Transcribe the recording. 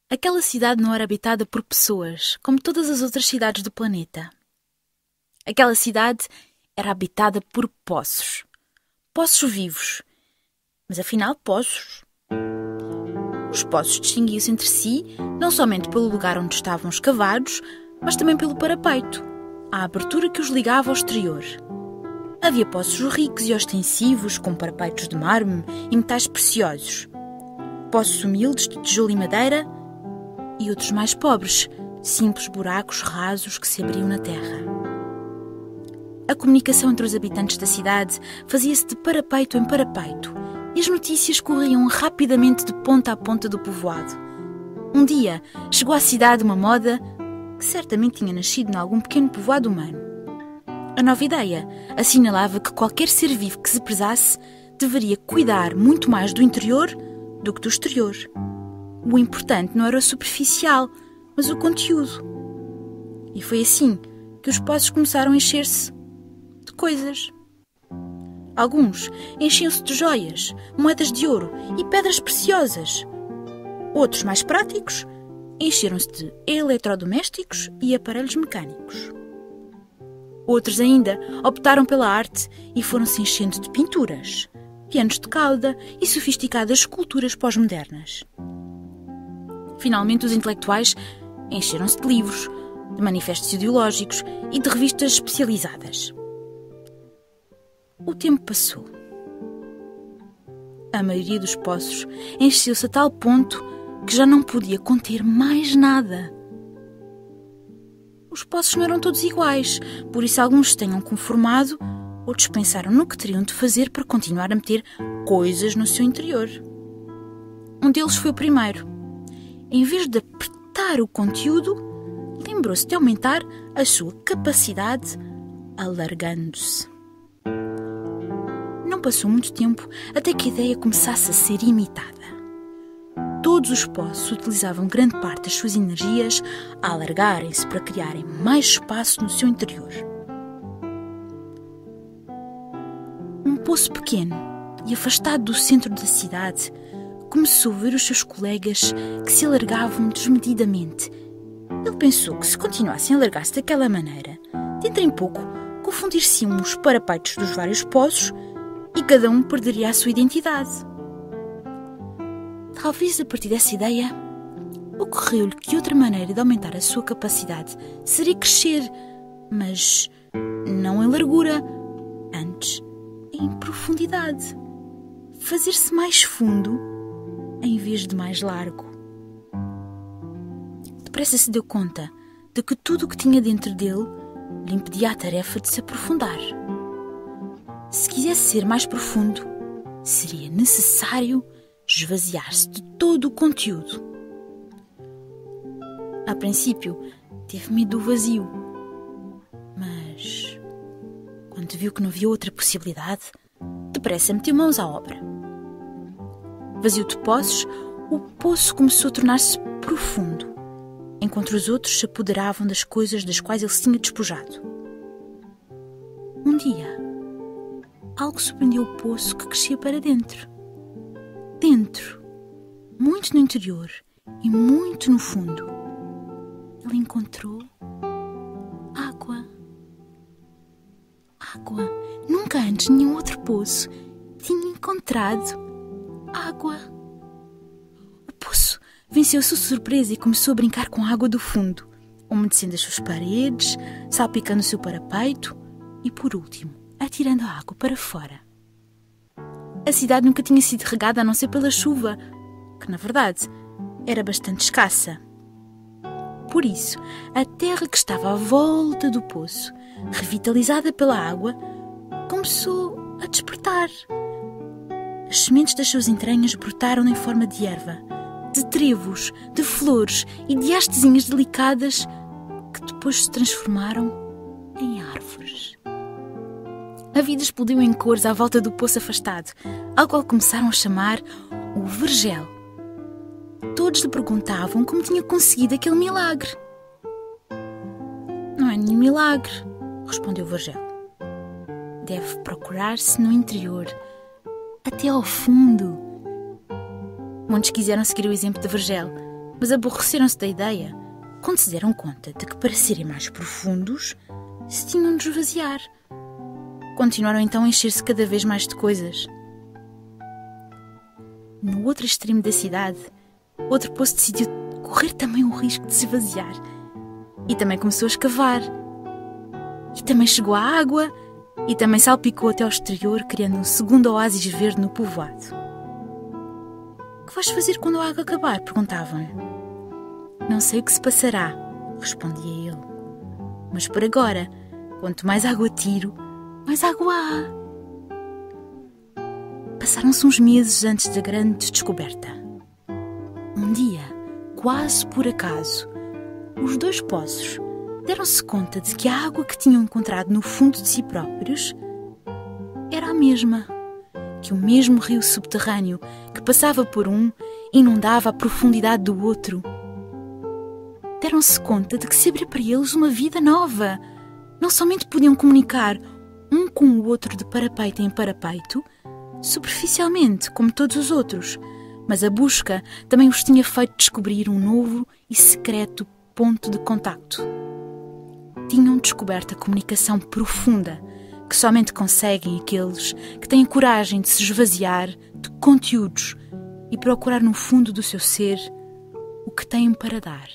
Aquela cidade não era habitada por pessoas, como todas as outras cidades do planeta. Aquela cidade era habitada por poços. Poços vivos. Mas afinal, poços. Os poços distinguiam-se entre si, não somente pelo lugar onde estavam escavados, mas também pelo parapeito, a abertura que os ligava ao exterior. Havia poços ricos e ostensivos, com parapeitos de mármore e metais preciosos. Poços humildes de tijolo e madeira, e outros mais pobres, simples buracos rasos que se abriam na terra. A comunicação entre os habitantes da cidade fazia-se de parapeito em parapeito e as notícias corriam rapidamente de ponta a ponta do povoado. Um dia chegou à cidade uma moda que certamente tinha nascido em algum pequeno povoado humano. A nova ideia assinalava que qualquer ser vivo que se prezasse deveria cuidar muito mais do interior do que do exterior. O importante não era o superficial, mas o conteúdo. E foi assim que os poços começaram a encher-se de coisas. Alguns enchiam-se de joias, moedas de ouro e pedras preciosas. Outros, mais práticos, encheram-se de eletrodomésticos e aparelhos mecânicos. Outros ainda optaram pela arte e foram-se enchendo de pinturas, pianos de cauda e sofisticadas esculturas pós-modernas. Finalmente, os intelectuais encheram-se de livros, de manifestos ideológicos e de revistas especializadas. O tempo passou. A maioria dos poços encheu-se a tal ponto que já não podia conter mais nada. Os poços não eram todos iguais, por isso alguns se tenham conformado, outros pensaram no que teriam de fazer para continuar a meter coisas no seu interior. Um deles foi o primeiro. Em vez de apertar o conteúdo, lembrou-se de aumentar a sua capacidade, alargando-se. Não passou muito tempo até que a ideia começasse a ser imitada. Todos os poços utilizavam grande parte das suas energias a alargarem-se para criarem mais espaço no seu interior. Um poço pequeno e afastado do centro da cidade começou a ver os seus colegas que se alargavam desmedidamente. Ele pensou que se continuassem a alargar-se daquela maneira, dentro em pouco confundir-se-iam os parapeitos dos vários poços e cada um perderia a sua identidade. Talvez a partir dessa ideia, ocorreu-lhe que outra maneira de aumentar a sua capacidade seria crescer, mas não em largura, antes em profundidade. Fazer-se mais fundo em vez de mais largo. Depressa se deu conta de que tudo o que tinha dentro dele lhe impedia a tarefa de se aprofundar. Se quisesse ser mais profundo, seria necessário esvaziar-se de todo o conteúdo. A princípio, teve medo do vazio, mas quando viu que não havia outra possibilidade, depressa meteu mãos à obra. Vazio de poços, o poço começou a tornar-se profundo, enquanto os outros se apoderavam das coisas das quais ele se tinha despojado. Um dia, algo surpreendeu o poço que crescia para dentro. Dentro, muito no interior e muito no fundo, ele encontrou água. Água. Nunca antes nenhum outro poço tinha encontrado água. O poço venceu a sua surpresa e começou a brincar com a água do fundo, umedecendo as suas paredes, salpicando o seu parapeito e, por último, atirando a água para fora. A cidade nunca tinha sido regada a não ser pela chuva, que, na verdade, era bastante escassa. Por isso, a terra que estava à volta do poço, revitalizada pela água, começou a despertar. As sementes das suas entranhas brotaram em forma de erva, de trevos, de flores e de hastezinhas delicadas que depois se transformaram em árvores. A vida explodiu em cores à volta do poço afastado, ao qual começaram a chamar o vergel. Todos lhe perguntavam como tinha conseguido aquele milagre. Não é nenhum milagre, respondeu o vergel. Deve procurar-se no interior, até ao fundo. Muitos quiseram seguir o exemplo de Vergel, mas aborreceram-se da ideia quando se deram conta de que, para serem mais profundos, se tinham de esvaziar. Continuaram então a encher-se cada vez mais de coisas. No outro extremo da cidade, outro poço decidiu correr também o risco de se esvaziar. E também começou a escavar. E também chegou à água, e também salpicou até ao exterior, criando um segundo oásis verde no povoado. "O que vais fazer quando a água acabar?" perguntavam-lhe. "Não sei o que se passará", respondia ele. "Mas por agora, quanto mais água tiro, mais água há." Passaram-se uns meses antes da grande descoberta. Um dia, quase por acaso, os dois poços deram-se conta de que a água que tinham encontrado no fundo de si próprios era a mesma, que o mesmo rio subterrâneo que passava por um inundava a profundidade do outro. Deram-se conta de que se abria para eles uma vida nova. Não somente podiam comunicar um com o outro de parapeito em parapeito, superficialmente, como todos os outros, mas a busca também os tinha feito descobrir um novo e secreto ponto de contacto. Tinham descoberto a comunicação profunda que somente conseguem aqueles que têm coragem de se esvaziar de conteúdos e procurar no fundo do seu ser o que têm para dar.